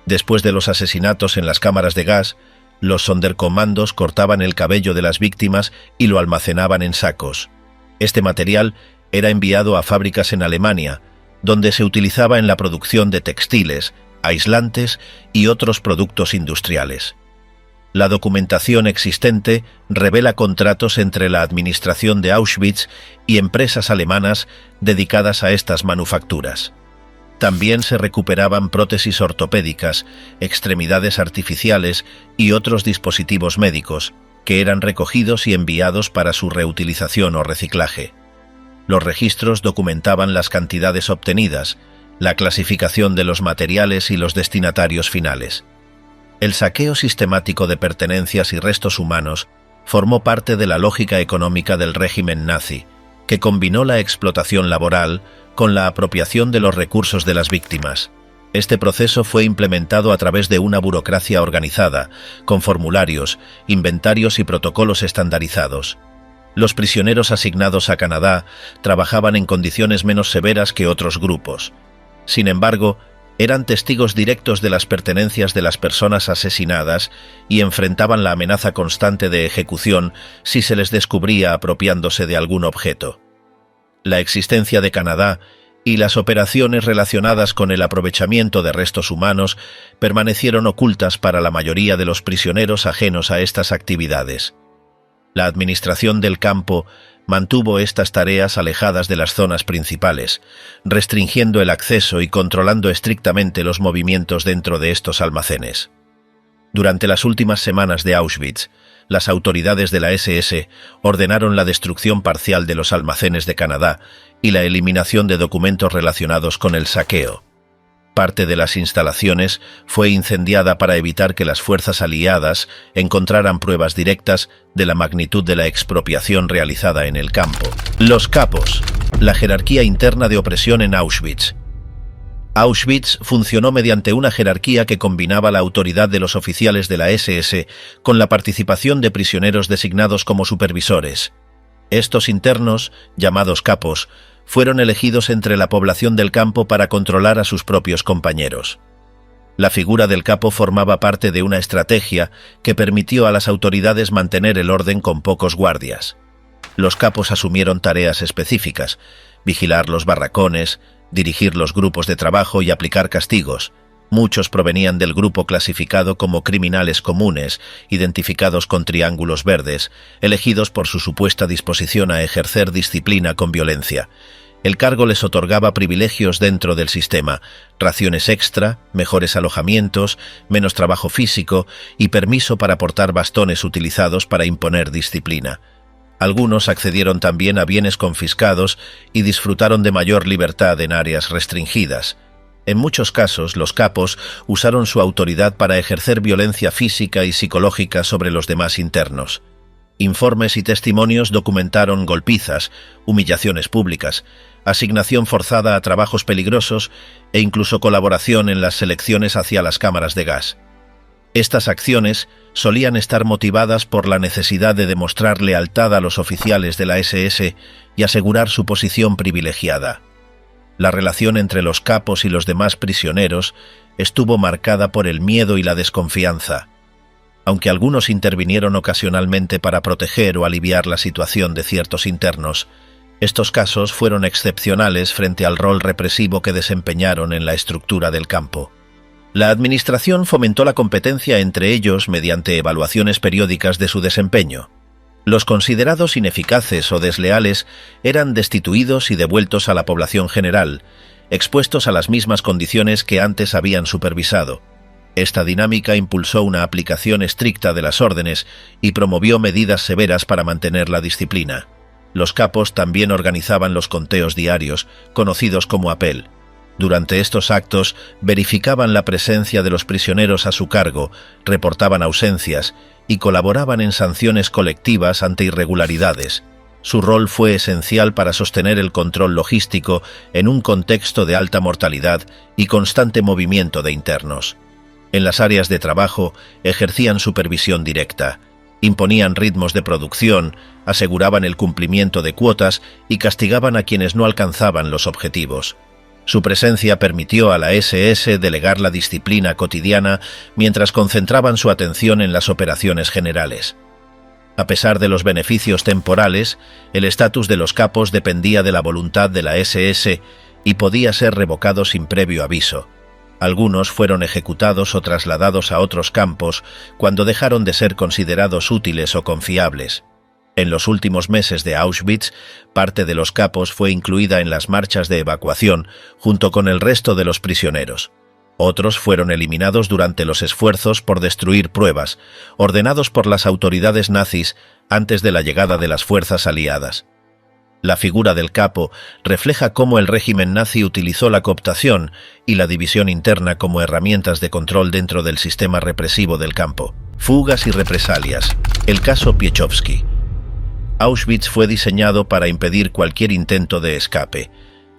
Después de los asesinatos en las cámaras de gas, los Sonderkommandos cortaban el cabello de las víctimas y lo almacenaban en sacos. Este material era enviado a fábricas en Alemania, donde se utilizaba en la producción de textiles, aislantes y otros productos industriales. La documentación existente revela contratos entre la administración de Auschwitz y empresas alemanas dedicadas a estas manufacturas. También se recuperaban prótesis ortopédicas, extremidades artificiales y otros dispositivos médicos, que eran recogidos y enviados para su reutilización o reciclaje. Los registros documentaban las cantidades obtenidas, la clasificación de los materiales y los destinatarios finales. El saqueo sistemático de pertenencias y restos humanos formó parte de la lógica económica del régimen nazi, que combinó la explotación laboral con la apropiación de los recursos de las víctimas. Este proceso fue implementado a través de una burocracia organizada, con formularios, inventarios y protocolos estandarizados. Los prisioneros asignados a Canadá trabajaban en condiciones menos severas que otros grupos. Sin embargo, eran testigos directos de las pertenencias de las personas asesinadas y enfrentaban la amenaza constante de ejecución si se les descubría apropiándose de algún objeto. La existencia de Canadá y las operaciones relacionadas con el aprovechamiento de restos humanos permanecieron ocultas para la mayoría de los prisioneros ajenos a estas actividades. La administración del campo mantuvo estas tareas alejadas de las zonas principales, restringiendo el acceso y controlando estrictamente los movimientos dentro de estos almacenes. Durante las últimas semanas de Auschwitz, las autoridades de la SS ordenaron la destrucción parcial de los almacenes de Canadá y la eliminación de documentos relacionados con el saqueo. Parte de las instalaciones fue incendiada para evitar que las fuerzas aliadas encontraran pruebas directas de la magnitud de la expropiación realizada en el campo. Los capos, la jerarquía interna de opresión en Auschwitz. Auschwitz funcionó mediante una jerarquía que combinaba la autoridad de los oficiales de la SS con la participación de prisioneros designados como supervisores. Estos internos, llamados capos, fueron elegidos entre la población del campo para controlar a sus propios compañeros. La figura del capo formaba parte de una estrategia que permitió a las autoridades mantener el orden con pocos guardias. Los capos asumieron tareas específicas: vigilar los barracones, dirigir los grupos de trabajo y aplicar castigos. Muchos provenían del grupo clasificado como criminales comunes, identificados con triángulos verdes, elegidos por su supuesta disposición a ejercer disciplina con violencia. El cargo les otorgaba privilegios dentro del sistema: raciones extra, mejores alojamientos, menos trabajo físico y permiso para portar bastones utilizados para imponer disciplina. Algunos accedieron también a bienes confiscados y disfrutaron de mayor libertad en áreas restringidas. En muchos casos, los capos usaron su autoridad para ejercer violencia física y psicológica sobre los demás internos. Informes y testimonios documentaron golpizas, humillaciones públicas, asignación forzada a trabajos peligrosos e incluso colaboración en las selecciones hacia las cámaras de gas. Estas acciones solían estar motivadas por la necesidad de demostrar lealtad a los oficiales de la SS y asegurar su posición privilegiada. La relación entre los capos y los demás prisioneros estuvo marcada por el miedo y la desconfianza. Aunque algunos intervinieron ocasionalmente para proteger o aliviar la situación de ciertos internos, estos casos fueron excepcionales frente al rol represivo que desempeñaron en la estructura del campo. La administración fomentó la competencia entre ellos mediante evaluaciones periódicas de su desempeño. Los considerados ineficaces o desleales eran destituidos y devueltos a la población general, expuestos a las mismas condiciones que antes habían supervisado. Esta dinámica impulsó una aplicación estricta de las órdenes y promovió medidas severas para mantener la disciplina. Los capos también organizaban los conteos diarios, conocidos como apel. Durante estos actos verificaban la presencia de los prisioneros a su cargo, reportaban ausencias y colaboraban en sanciones colectivas ante irregularidades. Su rol fue esencial para sostener el control logístico en un contexto de alta mortalidad y constante movimiento de internos. En las áreas de trabajo ejercían supervisión directa, imponían ritmos de producción, aseguraban el cumplimiento de cuotas y castigaban a quienes no alcanzaban los objetivos. Su presencia permitió a la SS delegar la disciplina cotidiana mientras concentraban su atención en las operaciones generales. A pesar de los beneficios temporales, el estatus de los capos dependía de la voluntad de la SS y podía ser revocado sin previo aviso. Algunos fueron ejecutados o trasladados a otros campos cuando dejaron de ser considerados útiles o confiables. En los últimos meses de Auschwitz, parte de los capos fue incluida en las marchas de evacuación junto con el resto de los prisioneros. Otros fueron eliminados durante los esfuerzos por destruir pruebas, ordenados por las autoridades nazis antes de la llegada de las fuerzas aliadas. La figura del capo refleja cómo el régimen nazi utilizó la cooptación y la división interna como herramientas de control dentro del sistema represivo del campo. Fugas y represalias. El caso Piechowski. Auschwitz fue diseñado para impedir cualquier intento de escape.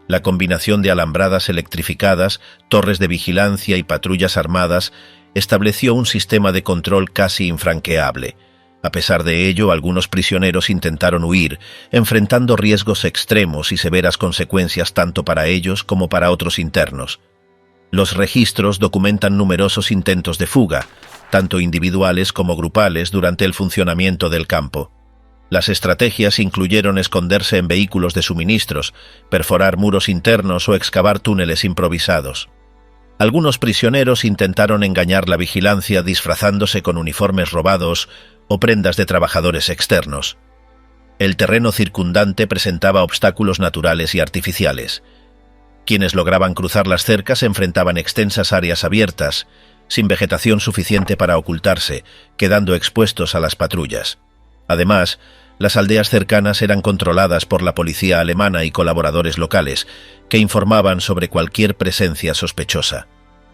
La combinación de alambradas electrificadas, torres de vigilancia y patrullas armadas estableció un sistema de control casi infranqueable. A pesar de ello, algunos prisioneros intentaron huir, enfrentando riesgos extremos y severas consecuencias tanto para ellos como para otros internos. Los registros documentan numerosos intentos de fuga, tanto individuales como grupales, durante el funcionamiento del campo. Las estrategias incluyeron esconderse en vehículos de suministros, perforar muros internos o excavar túneles improvisados. Algunos prisioneros intentaron engañar la vigilancia disfrazándose con uniformes robados o prendas de trabajadores externos. El terreno circundante presentaba obstáculos naturales y artificiales. Quienes lograban cruzar las cercas enfrentaban extensas áreas abiertas, sin vegetación suficiente para ocultarse, quedando expuestos a las patrullas. Además, las aldeas cercanas eran controladas por la policía alemana y colaboradores locales, que informaban sobre cualquier presencia sospechosa.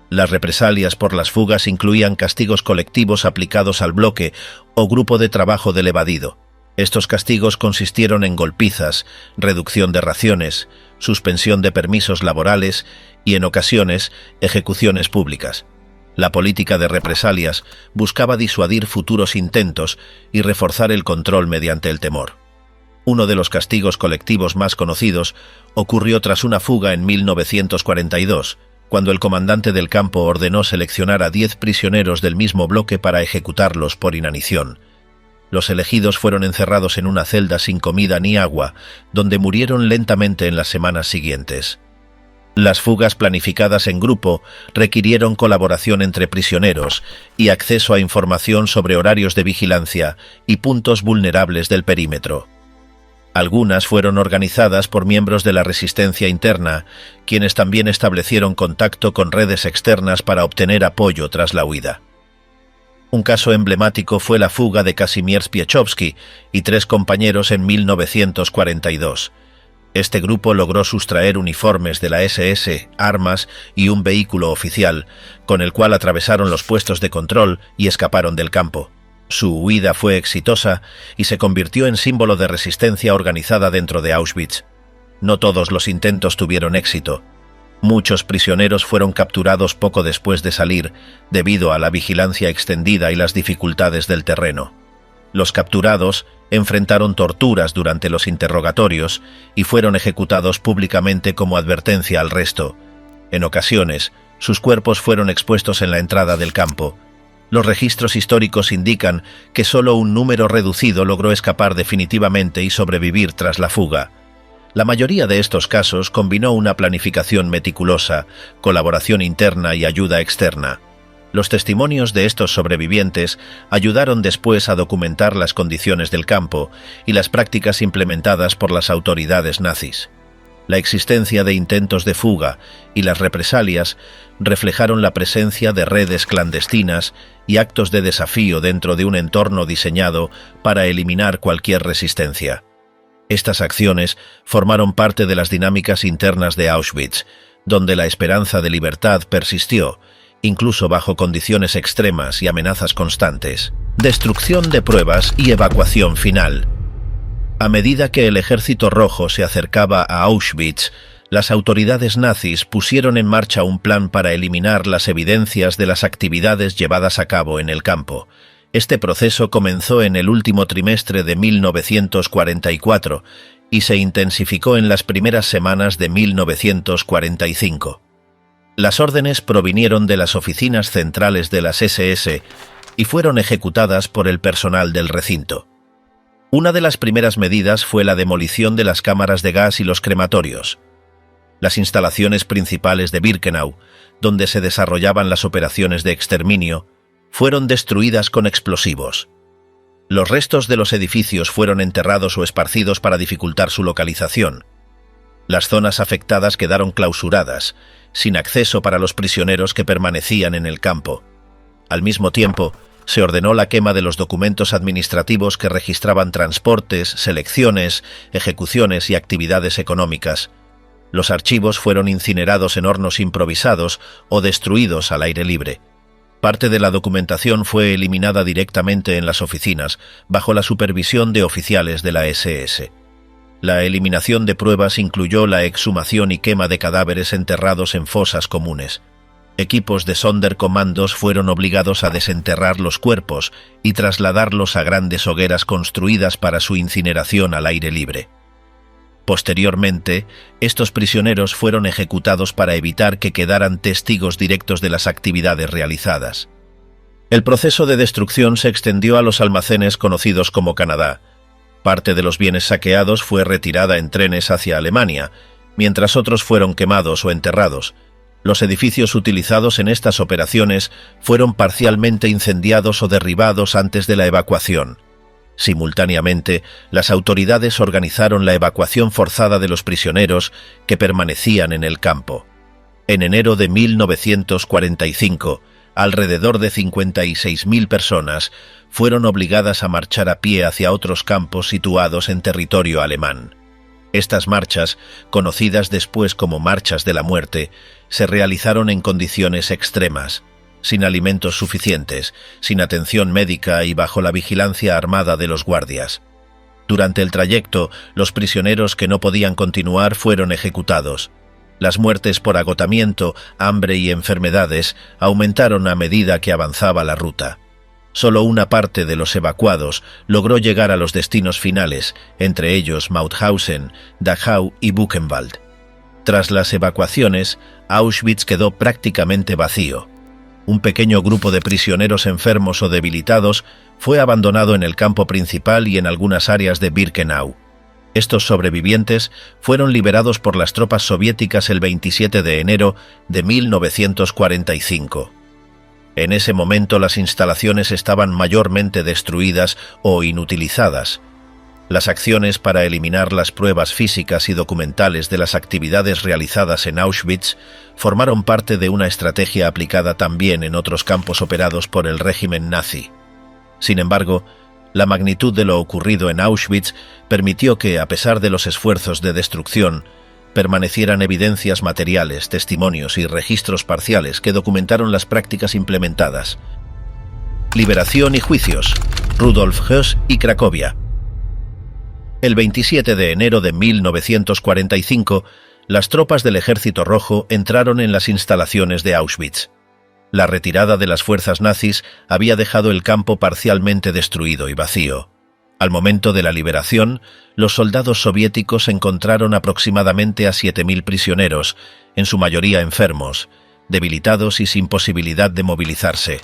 Las represalias por las fugas incluían castigos colectivos aplicados al bloque o grupo de trabajo del evadido. Estos castigos consistieron en golpizas, reducción de raciones, suspensión de permisos laborales y, en ocasiones, ejecuciones públicas. La política de represalias buscaba disuadir futuros intentos y reforzar el control mediante el temor. Uno de los castigos colectivos más conocidos ocurrió tras una fuga en 1942, cuando el comandante del campo ordenó seleccionar a 10 prisioneros del mismo bloque para ejecutarlos por inanición. Los elegidos fueron encerrados en una celda sin comida ni agua, donde murieron lentamente en las semanas siguientes. Las fugas planificadas en grupo requirieron colaboración entre prisioneros y acceso a información sobre horarios de vigilancia y puntos vulnerables del perímetro. Algunas fueron organizadas por miembros de la resistencia interna, quienes también establecieron contacto con redes externas para obtener apoyo tras la huida. Un caso emblemático fue la fuga de Kazimierz Pieczowski y 3 compañeros en 1942. Este grupo logró sustraer uniformes de la SS, armas y un vehículo oficial, con el cual atravesaron los puestos de control y escaparon del campo. Su huida fue exitosa y se convirtió en símbolo de resistencia organizada dentro de Auschwitz. No todos los intentos tuvieron éxito. Muchos prisioneros fueron capturados poco después de salir, debido a la vigilancia extendida y las dificultades del terreno. Los capturados enfrentaron torturas durante los interrogatorios y fueron ejecutados públicamente como advertencia al resto. En ocasiones, sus cuerpos fueron expuestos en la entrada del campo. Los registros históricos indican que solo un número reducido logró escapar definitivamente y sobrevivir tras la fuga. La mayoría de estos casos combinó una planificación meticulosa, colaboración interna y ayuda externa. Los testimonios de estos sobrevivientes ayudaron después a documentar las condiciones del campo y las prácticas implementadas por las autoridades nazis. La existencia de intentos de fuga y las represalias reflejaron la presencia de redes clandestinas y actos de desafío dentro de un entorno diseñado para eliminar cualquier resistencia. Estas acciones formaron parte de las dinámicas internas de Auschwitz, donde la esperanza de libertad persistió, incluso bajo condiciones extremas y amenazas constantes. Destrucción de pruebas y evacuación final. A medida que el Ejército Rojo se acercaba a Auschwitz, las autoridades nazis pusieron en marcha un plan para eliminar las evidencias de las actividades llevadas a cabo en el campo. Este proceso comenzó en el último trimestre de 1944 y se intensificó en las primeras semanas de 1945. Las órdenes provinieron de las oficinas centrales de las SS y fueron ejecutadas por el personal del recinto. Una de las primeras medidas fue la demolición de las cámaras de gas y los crematorios. Las instalaciones principales de Birkenau, donde se desarrollaban las operaciones de exterminio, fueron destruidas con explosivos. Los restos de los edificios fueron enterrados o esparcidos para dificultar su localización. Las zonas afectadas quedaron clausuradas, sin acceso para los prisioneros que permanecían en el campo. Al mismo tiempo, se ordenó la quema de los documentos administrativos que registraban transportes, selecciones, ejecuciones y actividades económicas. Los archivos fueron incinerados en hornos improvisados o destruidos al aire libre. Parte de la documentación fue eliminada directamente en las oficinas, bajo la supervisión de oficiales de la SS. La eliminación de pruebas incluyó la exhumación y quema de cadáveres enterrados en fosas comunes. Equipos de Sonderkommandos fueron obligados a desenterrar los cuerpos y trasladarlos a grandes hogueras construidas para su incineración al aire libre. Posteriormente, estos prisioneros fueron ejecutados para evitar que quedaran testigos directos de las actividades realizadas. El proceso de destrucción se extendió a los almacenes conocidos como Canadá. Parte de los bienes saqueados fue retirada en trenes hacia Alemania, mientras otros fueron quemados o enterrados. Los edificios utilizados en estas operaciones fueron parcialmente incendiados o derribados antes de la evacuación. Simultáneamente, las autoridades organizaron la evacuación forzada de los prisioneros que permanecían en el campo. En enero de 1945, alrededor de 56.000 personas fueron obligadas a marchar a pie hacia otros campos situados en territorio alemán. Estas marchas, conocidas después como Marchas de la Muerte, se realizaron en condiciones extremas, sin alimentos suficientes, sin atención médica y bajo la vigilancia armada de los guardias. Durante el trayecto, los prisioneros que no podían continuar fueron ejecutados. Las muertes por agotamiento, hambre y enfermedades aumentaron a medida que avanzaba la ruta. Solo una parte de los evacuados logró llegar a los destinos finales, entre ellos Mauthausen, Dachau y Buchenwald. Tras las evacuaciones, Auschwitz quedó prácticamente vacío. un pequeño grupo de prisioneros enfermos o debilitados fue abandonado en el campo principal y en algunas áreas de Birkenau. Estos sobrevivientes fueron liberados por las tropas soviéticas el 27 de enero de 1945. En ese momento las instalaciones estaban mayormente destruidas o inutilizadas. Las acciones para eliminar las pruebas físicas y documentales de las actividades realizadas en Auschwitz formaron parte de una estrategia aplicada también en otros campos operados por el régimen nazi. Sin embargo, la magnitud de lo ocurrido en Auschwitz permitió que, a pesar de los esfuerzos de destrucción, permanecieran evidencias materiales, testimonios y registros parciales que documentaron las prácticas implementadas. Liberación y juicios. Rudolf Höss y Cracovia. El 27 de enero de 1945, las tropas del Ejército Rojo entraron en las instalaciones de Auschwitz. La retirada de las fuerzas nazis había dejado el campo parcialmente destruido y vacío. Al momento de la liberación, los soldados soviéticos encontraron aproximadamente a 7.000 prisioneros, en su mayoría enfermos, debilitados y sin posibilidad de movilizarse.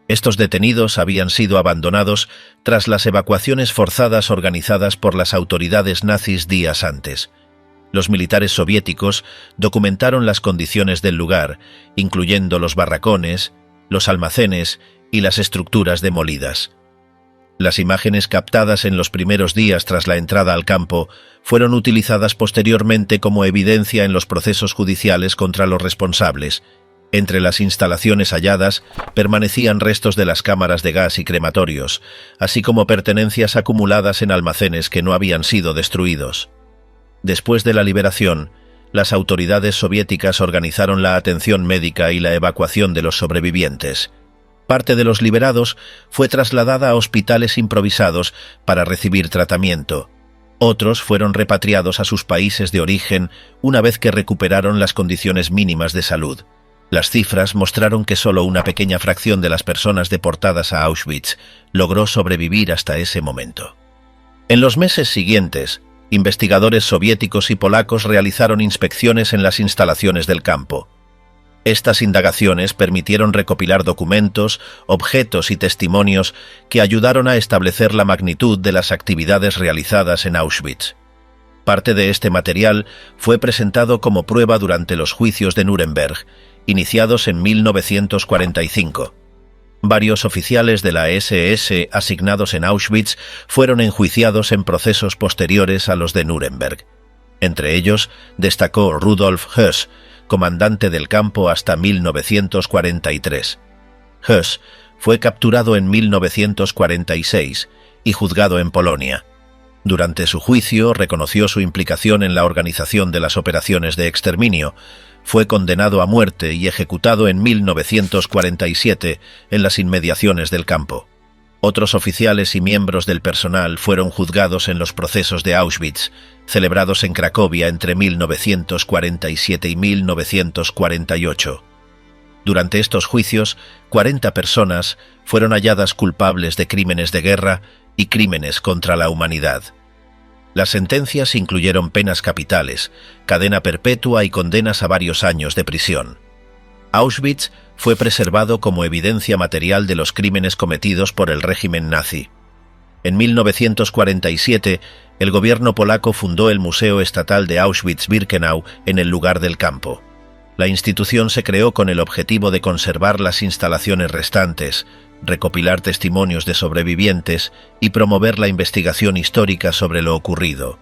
Estos detenidos habían sido abandonados tras las evacuaciones forzadas organizadas por las autoridades nazis días antes. Los militares soviéticos documentaron las condiciones del lugar, incluyendo los barracones, los almacenes y las estructuras demolidas. Las imágenes captadas en los primeros días tras la entrada al campo fueron utilizadas posteriormente como evidencia en los procesos judiciales contra los responsables. Entre las instalaciones halladas permanecían restos de las cámaras de gas y crematorios, así como pertenencias acumuladas en almacenes que no habían sido destruidos. Después de la liberación, las autoridades soviéticas organizaron la atención médica y la evacuación de los sobrevivientes. Parte de los liberados fue trasladada a hospitales improvisados para recibir tratamiento. Otros fueron repatriados a sus países de origen una vez que recuperaron las condiciones mínimas de salud. Las cifras mostraron que solo una pequeña fracción de las personas deportadas a Auschwitz logró sobrevivir hasta ese momento. En los meses siguientes, investigadores soviéticos y polacos realizaron inspecciones en las instalaciones del campo. Estas indagaciones permitieron recopilar documentos, objetos y testimonios que ayudaron a establecer la magnitud de las actividades realizadas en Auschwitz. Parte de este material fue presentado como prueba durante los juicios de Nuremberg, iniciados en 1945. Varios oficiales de la SS asignados en Auschwitz fueron enjuiciados en procesos posteriores a los de Nuremberg. Entre ellos destacó Rudolf Höss, comandante del campo hasta 1943. Höss fue capturado en 1946 y juzgado en Polonia. Durante su juicio reconoció su implicación en la organización de las operaciones de exterminio. Fue condenado a muerte y ejecutado en 1947 en las inmediaciones del campo. Otros oficiales y miembros del personal fueron juzgados en los procesos de Auschwitz, celebrados en Cracovia entre 1947 y 1948. Durante estos juicios, 40 personas fueron halladas culpables de crímenes de guerra y crímenes contra la humanidad. Las sentencias incluyeron penas capitales, cadena perpetua y condenas a varios años de prisión. Auschwitz fue preservado como evidencia material de los crímenes cometidos por el régimen nazi. En 1947, el gobierno polaco fundó el Museo Estatal de Auschwitz-Birkenau en el lugar del campo. La institución se creó con el objetivo de conservar las instalaciones restantes, recopilar testimonios de sobrevivientes y promover la investigación histórica sobre lo ocurrido.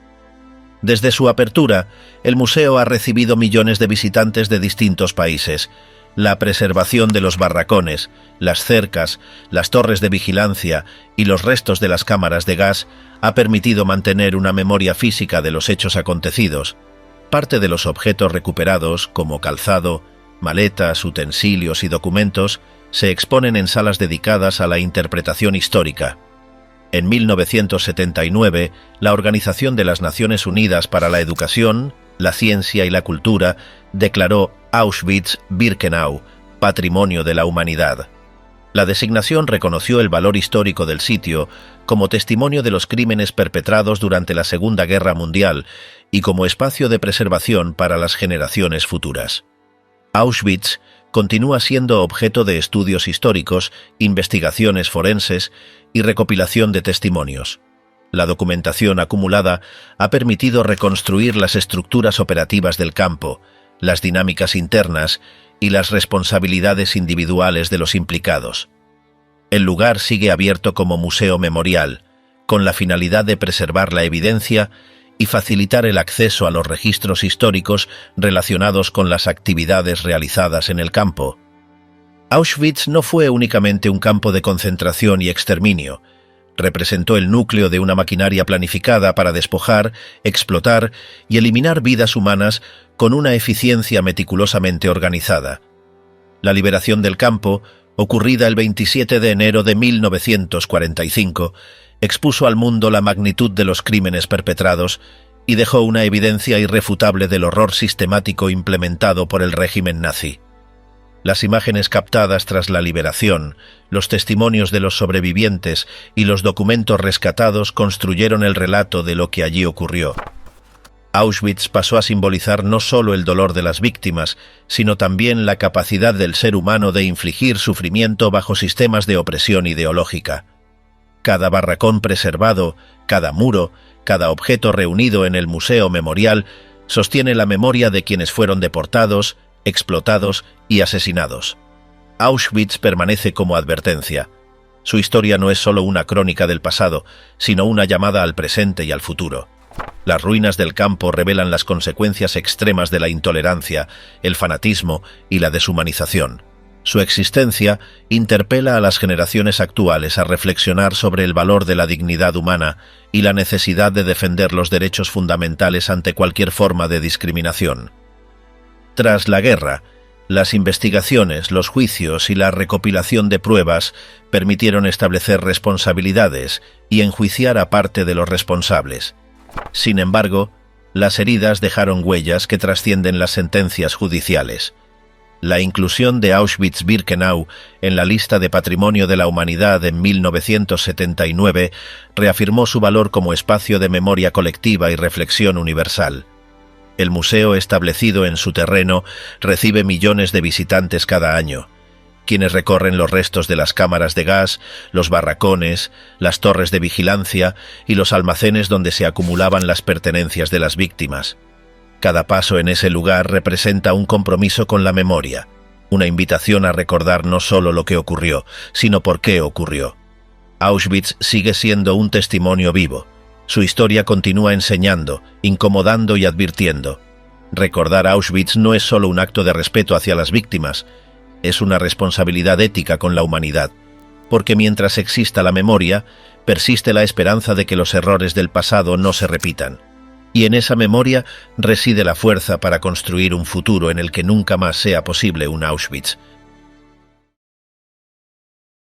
Desde su apertura, el museo ha recibido millones de visitantes de distintos países. La preservación de los barracones, las cercas, las torres de vigilancia y los restos de las cámaras de gas ha permitido mantener una memoria física de los hechos acontecidos. Parte de los objetos recuperados, como calzado, maletas, utensilios y documentos, se exponen en salas dedicadas a la interpretación histórica. En 1979, la Organización de las Naciones Unidas para la Educación, la Ciencia y la Cultura declaró Auschwitz-Birkenau Patrimonio de la Humanidad. La designación reconoció el valor histórico del sitio como testimonio de los crímenes perpetrados durante la Segunda Guerra Mundial y como espacio de preservación para las generaciones futuras. Auschwitz continúa siendo objeto de estudios históricos, investigaciones forenses y recopilación de testimonios. La documentación acumulada ha permitido reconstruir las estructuras operativas del campo, las dinámicas internas y las responsabilidades individuales de los implicados. El lugar sigue abierto como museo memorial, con la finalidad de preservar la evidencia y facilitar el acceso a los registros históricos relacionados con las actividades realizadas en el campo. Auschwitz no fue únicamente un campo de concentración y exterminio. Representó el núcleo de una maquinaria planificada para despojar, explotar y eliminar vidas humanas con una eficiencia meticulosamente organizada. La liberación del campo, ocurrida el 27 de enero de 1945, expuso al mundo la magnitud de los crímenes perpetrados y dejó una evidencia irrefutable del horror sistemático implementado por el régimen nazi. Las imágenes captadas tras la liberación, los testimonios de los sobrevivientes y los documentos rescatados construyeron el relato de lo que allí ocurrió. Auschwitz pasó a simbolizar no solo el dolor de las víctimas, sino también la capacidad del ser humano de infligir sufrimiento bajo sistemas de opresión ideológica. Cada barracón preservado, cada muro, cada objeto reunido en el Museo Memorial sostiene la memoria de quienes fueron deportados, explotados y asesinados. Auschwitz permanece como advertencia. Su historia no es solo una crónica del pasado, sino una llamada al presente y al futuro. Las ruinas del campo revelan las consecuencias extremas de la intolerancia, el fanatismo y la deshumanización. Su existencia interpela a las generaciones actuales a reflexionar sobre el valor de la dignidad humana y la necesidad de defender los derechos fundamentales ante cualquier forma de discriminación. Tras la guerra, las investigaciones, los juicios y la recopilación de pruebas permitieron establecer responsabilidades y enjuiciar a parte de los responsables. Sin embargo, las heridas dejaron huellas que trascienden las sentencias judiciales. La inclusión de Auschwitz-Birkenau en la lista de Patrimonio de la Humanidad en 1979 reafirmó su valor como espacio de memoria colectiva y reflexión universal. El museo establecido en su terreno recibe millones de visitantes cada año, quienes recorren los restos de las cámaras de gas, los barracones, las torres de vigilancia y los almacenes donde se acumulaban las pertenencias de las víctimas. Cada paso en ese lugar representa un compromiso con la memoria, una invitación a recordar no solo lo que ocurrió, sino por qué ocurrió. Auschwitz sigue siendo un testimonio vivo. Su historia continúa enseñando, incomodando y advirtiendo. Recordar Auschwitz no es solo un acto de respeto hacia las víctimas, es una responsabilidad ética con la humanidad, porque mientras exista la memoria, persiste la esperanza de que los errores del pasado no se repitan. Y en esa memoria reside la fuerza para construir un futuro en el que nunca más sea posible un Auschwitz.